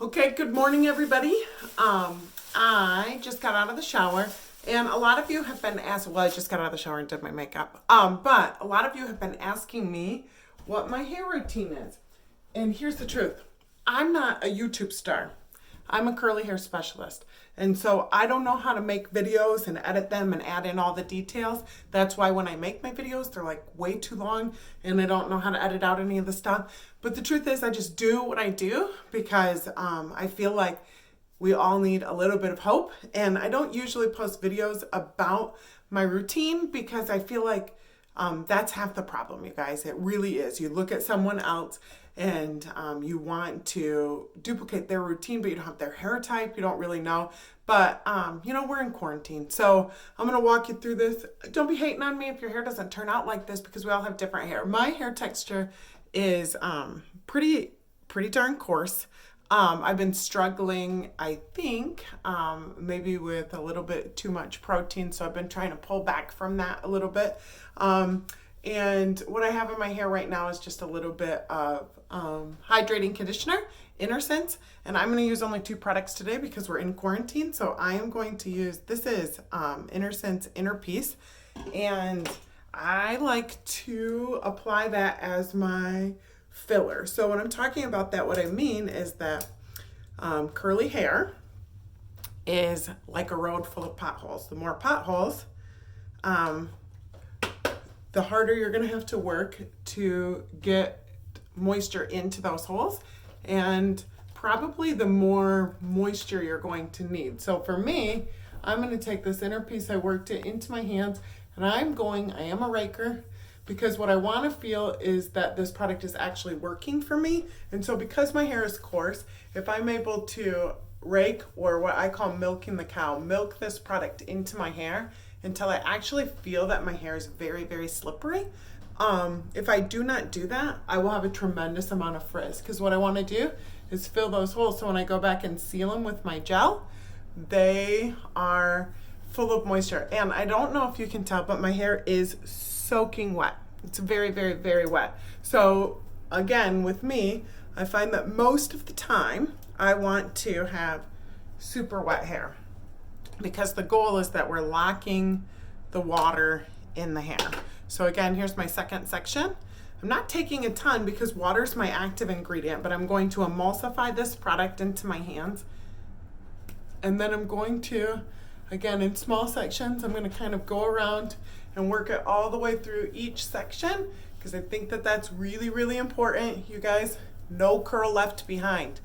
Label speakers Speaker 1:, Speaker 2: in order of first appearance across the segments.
Speaker 1: Okay, good morning, everybody. I just got out of the shower, and a lot of you have been asking, well, I just got out of the shower and did my makeup, but a lot of you have been asking me what my hair routine is. And here's the truth. I'm not a YouTube star. I'm a curly hair specialist. And so I don't know how to make videos and edit them and add in all the details. That's why when I make my videos, they're like way too long and I don't know how to edit out any of the stuff. But the truth is I just do what I do because I feel like we all need a little bit of hope. And I don't usually post videos about my routine because I feel like that's half the problem, you guys. It really is. You look at someone else and you want to duplicate their routine, but you don't have their hair type. You don't really know. But, we're in quarantine. So I'm going to walk you through this. Don't be hating on me if your hair doesn't turn out like this because we all have different hair. My hair texture is pretty darn coarse. I've been struggling, I think, maybe with a little bit too much protein. So I've been trying to pull back from that a little bit. And what I have in my hair right now is just a little bit of hydrating conditioner, Inner Sense. And I'm going to use only 2 products today because we're in quarantine. So I am going to use, this is Inner Sense Inner Peace. And I like to apply that as my filler. So when I'm talking about that, what I mean is that curly hair is like a road full of potholes. The more potholes, the harder you're going to have to work to get moisture into those holes, and probably the more moisture you're going to need. So for me, I'm going to take this Inner Peace, I worked it into my hands, and I am a raker, because what I want to feel is that this product is actually working for me. And so because my hair is coarse, if I'm able to rake, or what I call milking the cow, milk this product into my hair until I actually feel that my hair is very, very slippery. If I do not do that, I will have a tremendous amount of frizz, because what I want to do is fill those holes so when I go back and seal them with my gel, they are full of moisture. And I don't know if you can tell, but my hair is soaking wet. It's very, very, very wet. So again, with me, I find that most of the time I want to have super wet hair, because the goal is that we're locking the water in the hair. So again, here's my second section. I'm not taking a ton because water is my active ingredient, but I'm going to emulsify this product into my hands. And then I'm going to, again, in small sections, I'm going to kind of go around and work it all the way through each section, because I think that that's really, really important. You guys, no curl left behind.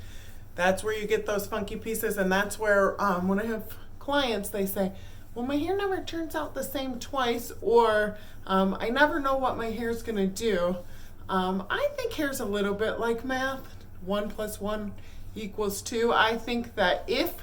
Speaker 1: That's where you get those funky pieces, and that's where when I have clients, they say, well, my hair never turns out the same twice, or I never know what my hair is going to do. I think hair's a little bit like math. 1 + 1 = 2. I think that if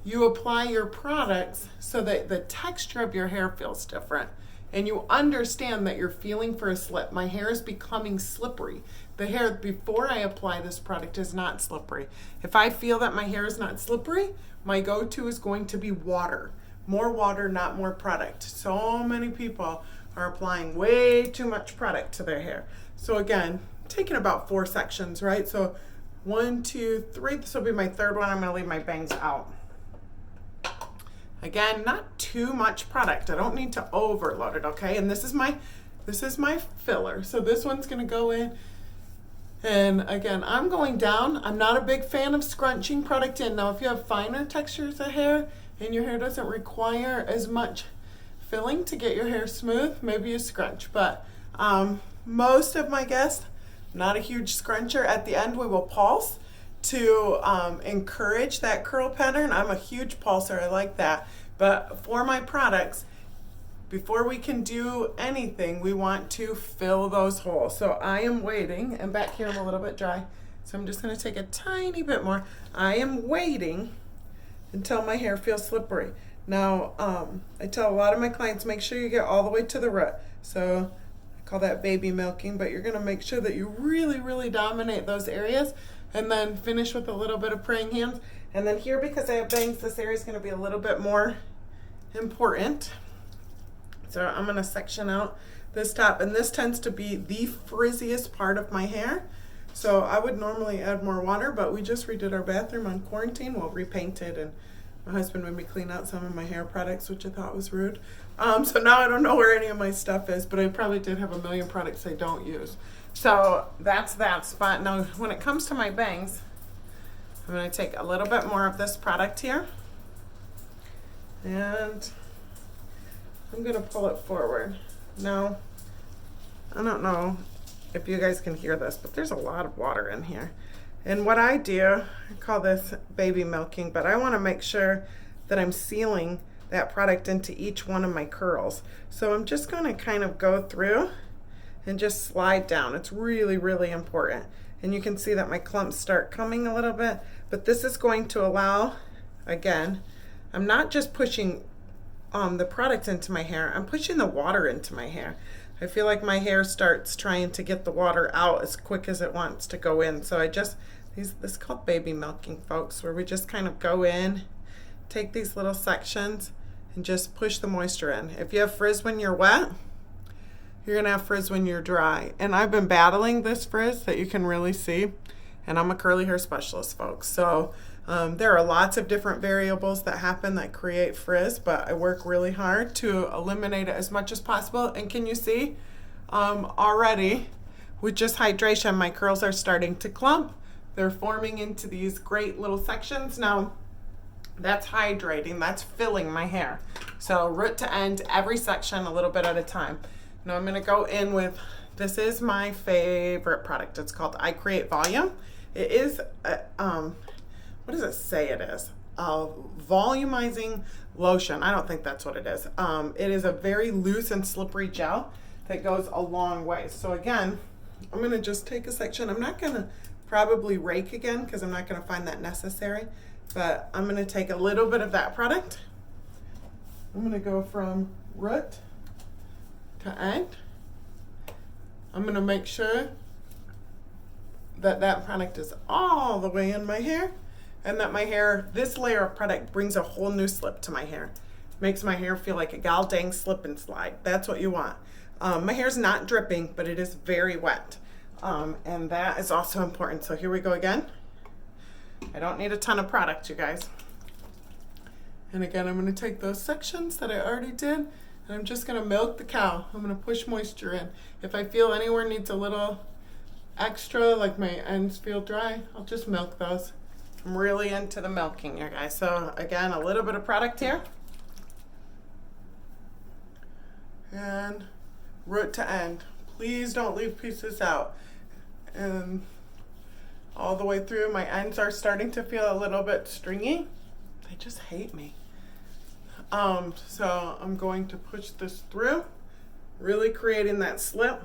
Speaker 1: you apply your products so that the texture of your hair feels different, and you understand that you're feeling for a slip. My hair is becoming slippery. The hair before I apply this product is not slippery. If I feel that my hair is not slippery, my go-to is going to be water. More water, not more product. So many people are applying way too much product to their hair. So again, taking about 4 sections, right? So 1, 2, 3, this will be my third one. I'm gonna leave my bangs out. Again, not too much product. I don't need to overload it, okay? And this is my filler. So this one's gonna go in. And again, I'm going down. I'm not a big fan of scrunching product in. Now, if you have finer textures of hair and your hair doesn't require as much filling to get your hair smooth, maybe you scrunch. But most of my guests, not a huge scruncher. At the end, we will pulse to encourage that curl pattern. I'm a huge pulser, I like that. But for my products, before we can do anything, we want to fill those holes. So I am waiting, and back here I'm a little bit dry, so I'm just gonna take a tiny bit more. I am waiting until my hair feels slippery. Now, I tell a lot of my clients, make sure you get all the way to the root. So I call that baby milking, but you're gonna make sure that you really, really dominate those areas, and then finish with a little bit of praying hands. And then here, because I have bangs, this area is going to be a little bit more important. So I'm going to section out this top, and this tends to be the frizziest part of my hair. So I would normally add more water, but we just redid our bathroom on quarantine. Well, repainted, and my husband made me clean out some of my hair products, which I thought was rude. So now I don't know where any of my stuff is, but I probably did have a million products I don't use. So that's that spot. Now, when it comes to my bangs, I'm going to take a little bit more of this product here, and I'm going to pull it forward. Now, I don't know if you guys can hear this, but there's a lot of water in here. And what I do, I call this baby milking, but I want to make sure that I'm sealing that product into each one of my curls. So I'm just going to kind of go through and just slide down. It's really, really important. And you can see that my clumps start coming a little bit, but this is going to allow, again, I'm not just pushing the product into my hair, I'm pushing the water into my hair. I feel like my hair starts trying to get the water out as quick as it wants to go in. So this is called baby milking, folks, where we just kind of go in, take these little sections, and just push the moisture in. If you have frizz when you're wet, you're gonna have frizz when you're dry. And I've been battling this frizz that you can really see, and I'm a curly hair specialist, folks. So there are lots of different variables that happen that create frizz, but I work really hard to eliminate it as much as possible. And can you see already with just hydration, my curls are starting to clump. They're forming into these great little sections. Now, that's hydrating, that's filling my hair. So root to end, every section a little bit at a time. Now I'm gonna go in with, this is my favorite product. It's called I Create Volume. It is, what does it say it is? Volumizing lotion. I don't think that's what it is. It is a very loose and slippery gel that goes a long way. So again, I'm gonna just take a section. I'm not gonna probably rake again because I'm not gonna find that necessary, but I'm gonna take a little bit of that product. I'm gonna go from root to end. I'm gonna make sure that that product is all the way in my hair, and that my hair, this layer of product brings a whole new slip to my hair. Makes my hair feel like a gal dang slip and slide. That's what you want. My hair's not dripping, but it is very wet. And that is also important. So here we go again. I don't need a ton of product, you guys. And again, I'm gonna take those sections that I already did, and I'm just gonna milk the cow. I'm gonna push moisture in. If I feel anywhere needs a little extra, like my ends feel dry, I'll just milk those. I'm really into the milking, you guys. So again, a little bit of product here. And root to end. Please don't leave pieces out. And all the way through, my ends are starting to feel a little bit stringy. They just hate me. So I'm going to push this through, really creating that slip.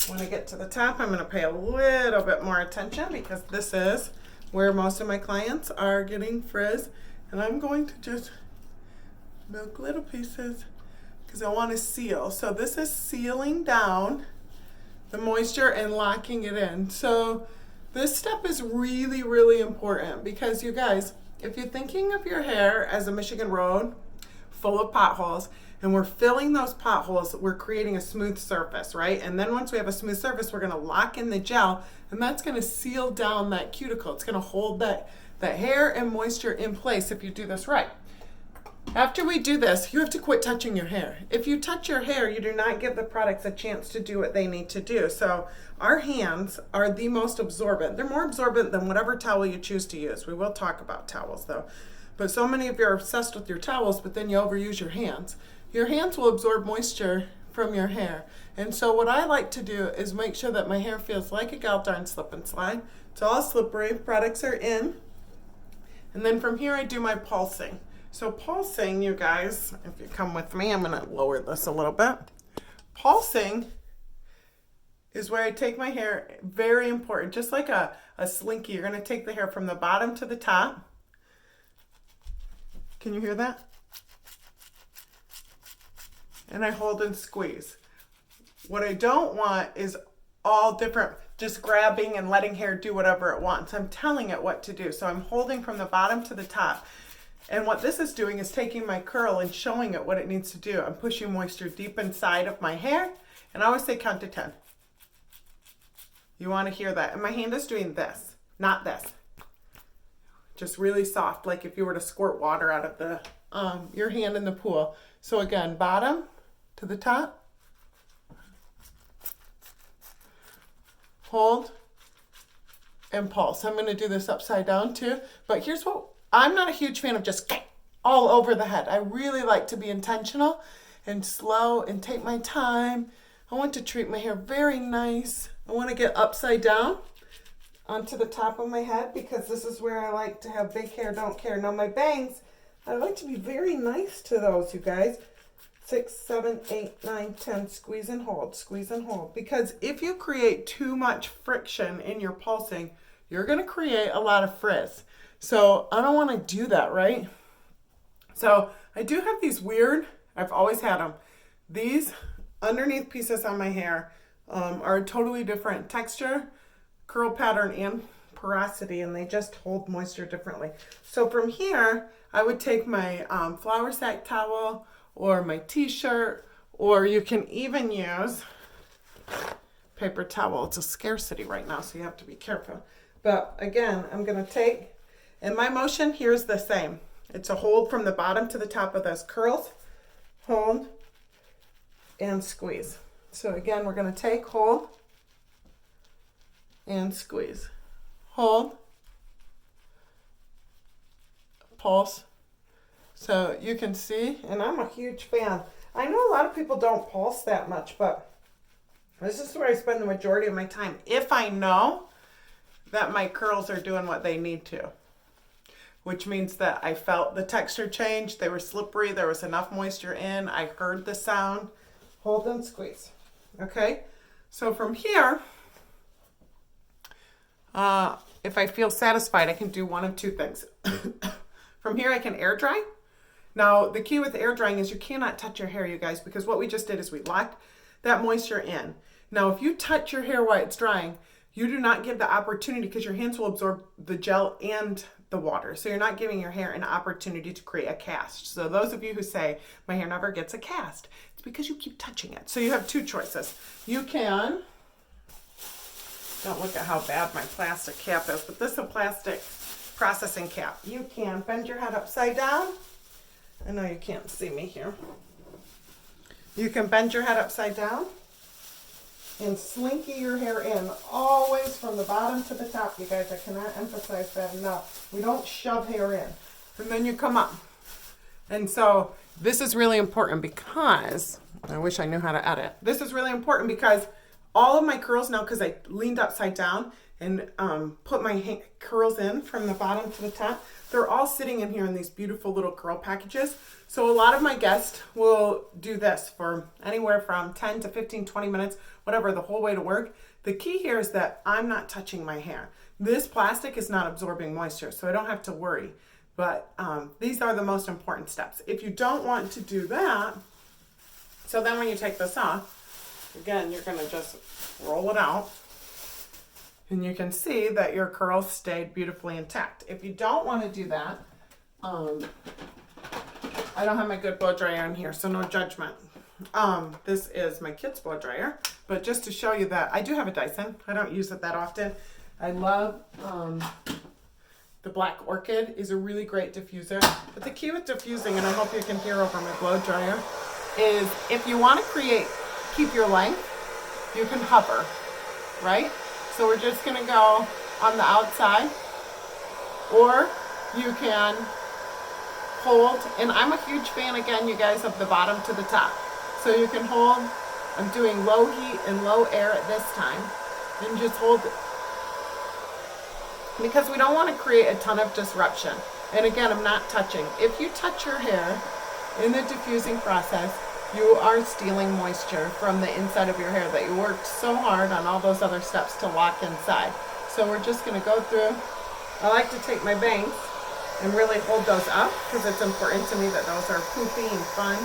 Speaker 1: When I get to the top, I'm going to pay a little bit more attention because this is where most of my clients are getting frizz. And I'm going to just milk little pieces because I want to seal. So this is sealing down the moisture and locking it in. So this step is really, really important because you guys, if you're thinking of your hair as a Michigan road full of potholes, and we're filling those potholes, we're creating a smooth surface, right? And then once we have a smooth surface, we're gonna lock in the gel, and that's gonna seal down that cuticle. It's gonna hold that hair and moisture in place if you do this right. After we do this, you have to quit touching your hair. If you touch your hair, you do not give the products a chance to do what they need to do. So our hands are the most absorbent. They're more absorbent than whatever towel you choose to use. We will talk about towels though. But so many of you are obsessed with your towels, but then you overuse your hands. Your hands will absorb moisture from your hair. And so what I like to do is make sure that my hair feels like a gal darn slip and slide. It's all slippery, products are in. And then from here I do my pulsing. So pulsing, you guys, if you come with me, I'm gonna lower this a little bit. Pulsing is where I take my hair, very important, just like a slinky. You're gonna take the hair from the bottom to the top. Can you hear that? And I hold and squeeze. What I don't want is all different, just grabbing and letting hair do whatever it wants. I'm telling it what to do. So I'm holding from the bottom to the top. And what this is doing is taking my curl and showing it what it needs to do. I'm pushing moisture deep inside of my hair. And I always say count to 10. You want to hear that. And my hand is doing this, not this. Just really soft, like if you were to squirt water out of the your hand in the pool. So again, bottom to the top. Hold and pulse. I'm going to do this upside down too. But here's what, I'm not a huge fan of just all over the head. I really like to be intentional and slow and take my time. I want to treat my hair very nice. I want to get upside down onto the top of my head because this is where I like to have big hair, don't care. Now my bangs, I like to be very nice to those, you guys. 6, 7, 8, 9, 10, squeeze and hold, squeeze and hold. Because if you create too much friction in your pulsing, you're going to create a lot of frizz. So I don't want to do that, right? So I do have these weird, I've always had them. These underneath pieces on my hair are a totally different texture, curl pattern, and porosity, and they just hold moisture differently. So from here, I would take my flour sack towel or my t-shirt, or you can even use paper towel. It's a scarcity right now, so you have to be careful. But again, I'm going to take, and my motion here is the same. It's a hold from the bottom to the top of those curls, hold, and squeeze. So again, we're going to take, hold, and squeeze. Hold, pulse. So you can see, and I'm a huge fan. I know a lot of people don't pulse that much, but this is where I spend the majority of my time. If I know that my curls are doing what they need to, which means that I felt the texture change, they were slippery, there was enough moisture in, I heard the sound, hold and squeeze. Okay, so from here, if I feel satisfied, I can do one of two things. From here, I can air dry. Now, the key with air drying is you cannot touch your hair, you guys, because what we just did is we locked that moisture in. Now, if you touch your hair while it's drying, you do not give the opportunity because your hands will absorb the gel and the water. So you're not giving your hair an opportunity to create a cast. So those of you who say, my hair never gets a cast, it's because you keep touching it. So you have two choices. You can, don't look at how bad my plastic cap is, but this is a plastic processing cap. You can bend your head upside down. I know you can't see me here. You can bend your head upside down and slinky your hair in, always from the bottom to the top. You guys, I cannot emphasize that enough. We don't shove hair in. And then you come up. And so this is really important because, I wish I knew how to edit. This is really important because all of my curls now, because I leaned upside down and put my curls in from the bottom to the top, they're all sitting in here in these beautiful little curl packages. So a lot of my guests will do this for anywhere from 10 to 15, 20 minutes, whatever, the whole way to work. The key here is that I'm not touching my hair. This plastic is not absorbing moisture, so I don't have to worry. But these are the most important steps. If you don't want to do that, so then when you take this off, again, you're going to just roll it out. And you can see that your curls stayed beautifully intact. If you don't want to do that, I don't have my good blow dryer in here, so no judgment. This is my kid's blow dryer, but just to show you that I do have a Dyson. I don't use it that often. I love the Black Orchid is a really great diffuser. But the key with diffusing, and I hope you can hear over my blow dryer, is if you want to keep your length, you can hover, right? So we're just going to go on the outside, or you can hold, and I'm a huge fan, again, you guys, of the bottom to the top. So you can hold, I'm doing low heat and low air at this time, and just hold it. Because we don't want to create a ton of disruption. And again, I'm not touching. If you touch your hair in the diffusing process, you are stealing moisture from the inside of your hair that you worked so hard on all those other steps to lock inside. So we're just going to go through. I like to take my bangs and really hold those up because it's important to me that those are poofy and fun.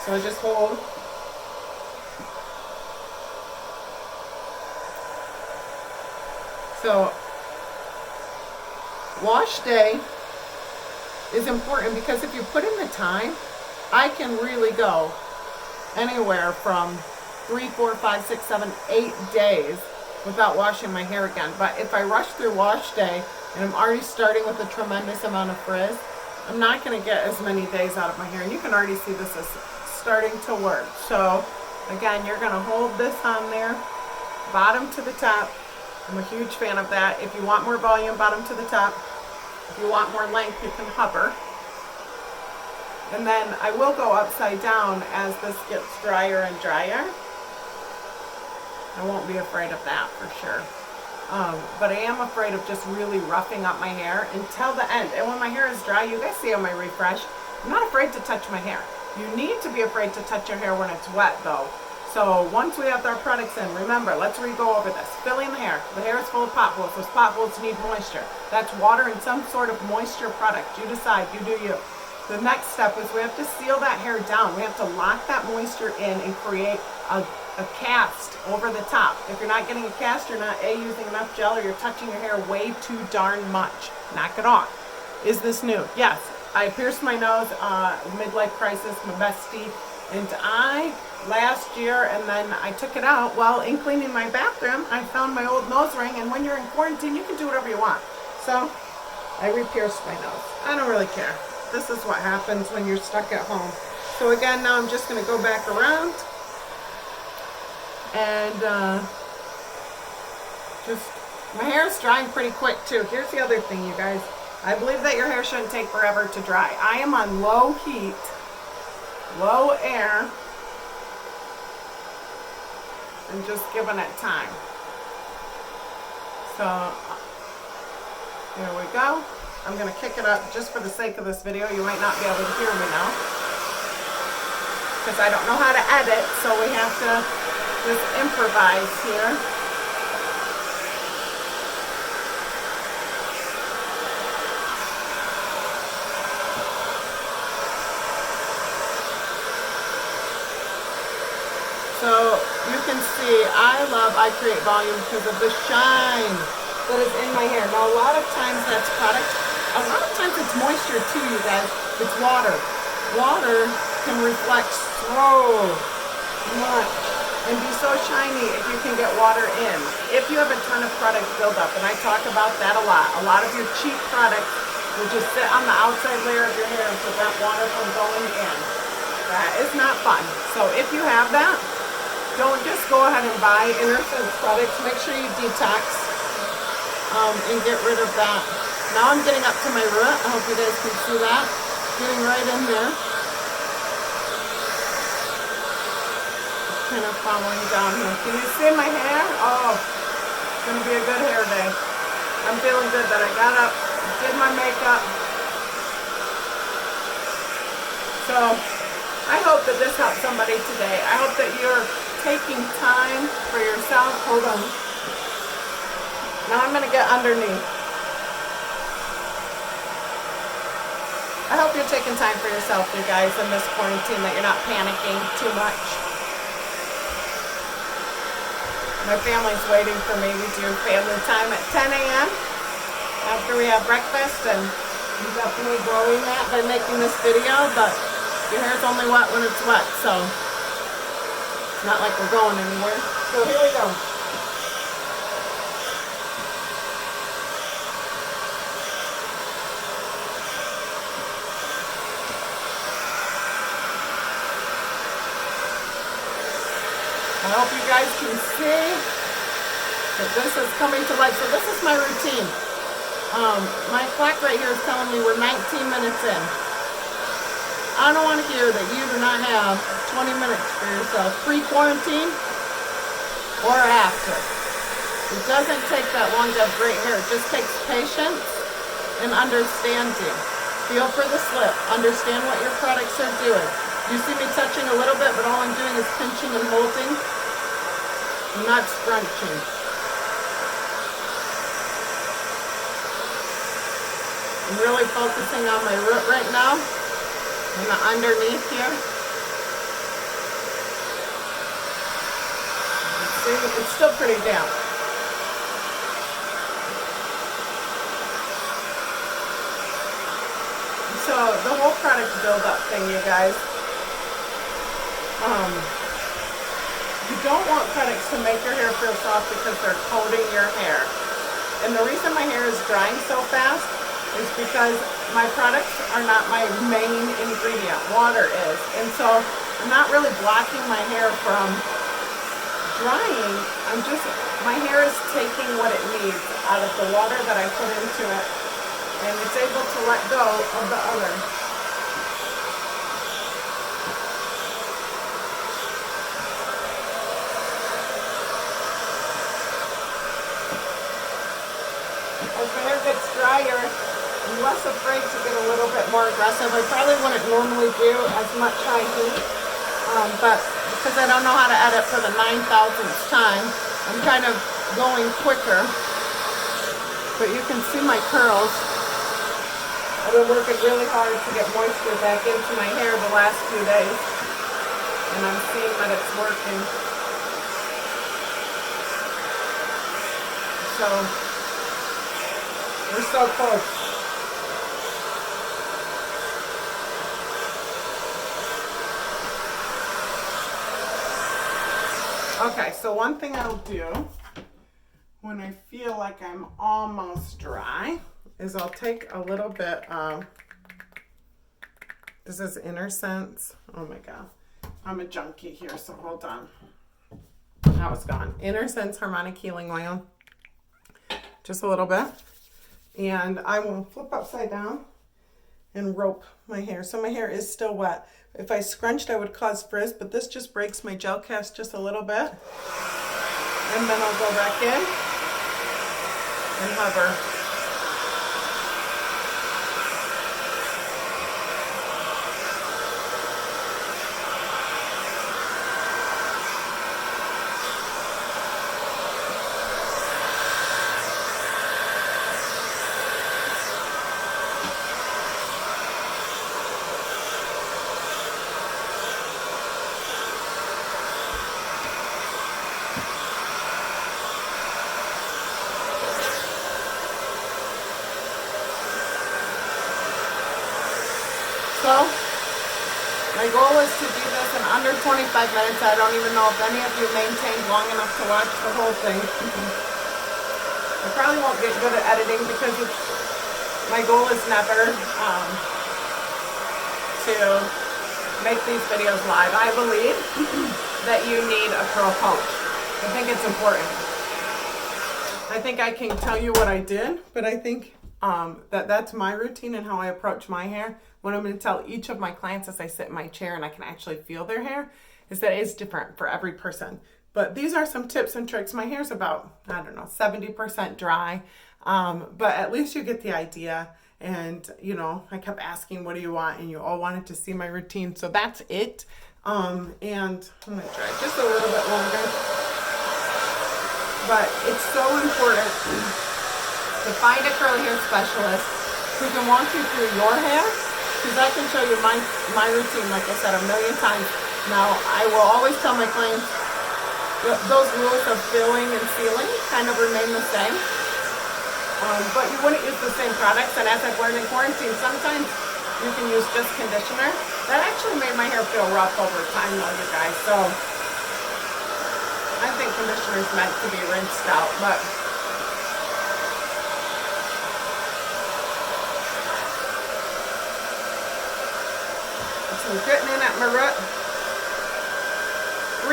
Speaker 1: So I just hold. So wash day is important because if you put in the time, I can really go anywhere from 3, 4, 5, 6, 7, 8 days without washing my hair again. But if I rush through wash day and I'm already starting with a tremendous amount of frizz, I'm not going to get as many days out of my hair. And you can already see this is starting to work. So again, you're going to hold this on there, bottom to the top. I'm a huge fan of that. If you want more volume, bottom to the top. If you want more length, you can hover. And then I will go upside down as this gets drier and drier. I won't be afraid of that for sure. But I am afraid of just really roughing up my hair until the end. And when my hair is dry, you guys see on my refresh, I'm not afraid to touch my hair. You need to be afraid to touch your hair when it's wet though. So once we have our products in, remember, let's re-go over this. Filling the hair. The hair is full of potholes. Those potholes need moisture. That's water and some sort of moisture product. You decide, you do you. The next step is we have to seal that hair down. We have to lock that moisture in and create a cast over the top. If you're not getting a cast, you're not using enough gel, or you're touching your hair way too darn much. Knock it off. Is this new? Yes. I pierced my nose, midlife crisis, my bestie, and last year, and then I took it out. Well, in cleaning my bathroom, I found my old nose ring, and when you're in quarantine, you can do whatever you want. So I re-pierced my nose. I don't really care. This is what happens when you're stuck at home. So again, now I'm just going to go back around and my hair is drying pretty quick too. Here's the other thing, you guys. I believe that your hair shouldn't take forever to dry. I am on low heat, low air, and just giving it time. So there we go. I'm going to kick it up just for the sake of this video. You might not be able to hear me now because I don't know how to edit, so we have to just improvise here. So you can see I create volume because of the shine that is in my hair. Now a lot of times that's product, a lot of times it's moisture too, you guys. It's water. Water can reflect so much and be so shiny if you can get water in. If you have a ton of product buildup, and I talk about that a lot of your cheap products will just sit on the outside layer of your hair and prevent water from going in. That is not fun. So if you have that, don't just go ahead and buy Intersense products. Make sure you detox and get rid of that. Now I'm getting up to my root. I hope you guys can see that. Getting right in there. Kind of following down here. Can you see my hair? Oh, it's going to be a good hair day. I'm feeling good that I got up, did my makeup. So I hope that this helps somebody today. I hope that you're taking time for yourself. Hold on. Now I'm going to get underneath. I hope you're taking time for yourself, you guys, in this quarantine, that you're not panicking too much. My family's waiting for me. We do family time at 10 a.m. after we have breakfast, and I'm definitely growing that by making this video, but your hair's only wet when it's wet, so it's not like we're going anywhere. So here we go. I hope you guys can see that this is coming to life. So this is my routine. My clock right here is telling me we're 19 minutes in. I don't want to hear that you do not have 20 minutes for yourself, pre-quarantine or after. It doesn't take that long to have great hair. It just takes patience and understanding. Feel for the slip. Understand what your products are doing. You see me touching a little bit, but all I'm doing is pinching and holding. I'm not scrunching. I'm really focusing on my root right now and the underneath here. See, it's still pretty damp. So the whole product build-up thing, you guys, You don't want products to make your hair feel soft because they're coating your hair. And the reason my hair is drying so fast is because my products are not my main ingredient. Water is. And so I'm not really blocking my hair from drying. My hair is taking what it needs out of the water that I put into it. And it's able to let go of the other. As my hair gets drier, I'm less afraid to get a little bit more aggressive. I probably wouldn't normally do as much high heat, but because I don't know how to edit for the 9,000th time, I'm kind of going quicker. But you can see my curls. I've been working really hard to get moisture back into my hair the last few days, and I'm seeing that it's working. So we're so close. Okay, so one thing I'll do when I feel like I'm almost dry is I'll take a little bit of, this is Inner Sense. Oh my God, I'm a junkie here, so hold on. Now it's gone. Inner Sense Harmonic Healing Oil. Just a little bit. And I will flip upside down and rope my hair. So my hair is still wet. If I scrunched, I would cause frizz, but this just breaks my gel cast just a little bit. And then I'll go back in and hover. So, my goal is to do this in under 25 minutes. I don't even know if any of you maintained long enough to watch the whole thing. I probably won't get good at editing because my goal is never to make these videos live. I believe that you need a pro coach. I think it's important. I think I can tell you what I did, but I think that's my routine and how I approach my hair. What I'm going to tell each of my clients as I sit in my chair and I can actually feel their hair is that it's different for every person. But these are some tips and tricks. My hair's about, I don't know, 70% dry. But at least you get the idea. And, you know, I kept asking, what do you want? And you all wanted to see my routine. So that's it. And I'm going to try just a little bit longer. But it's so important to find a curly hair specialist who can walk you through your hair. Because I can show you my routine, like I said, a million times. Now, I will always tell my clients those rules of filling and sealing kind of remain the same. But you wouldn't use the same products. And as I've learned in quarantine, sometimes you can use just conditioner. That actually made my hair feel rough over time, though, you guys. So I think conditioner is meant to be rinsed out, but I'm getting in at my root.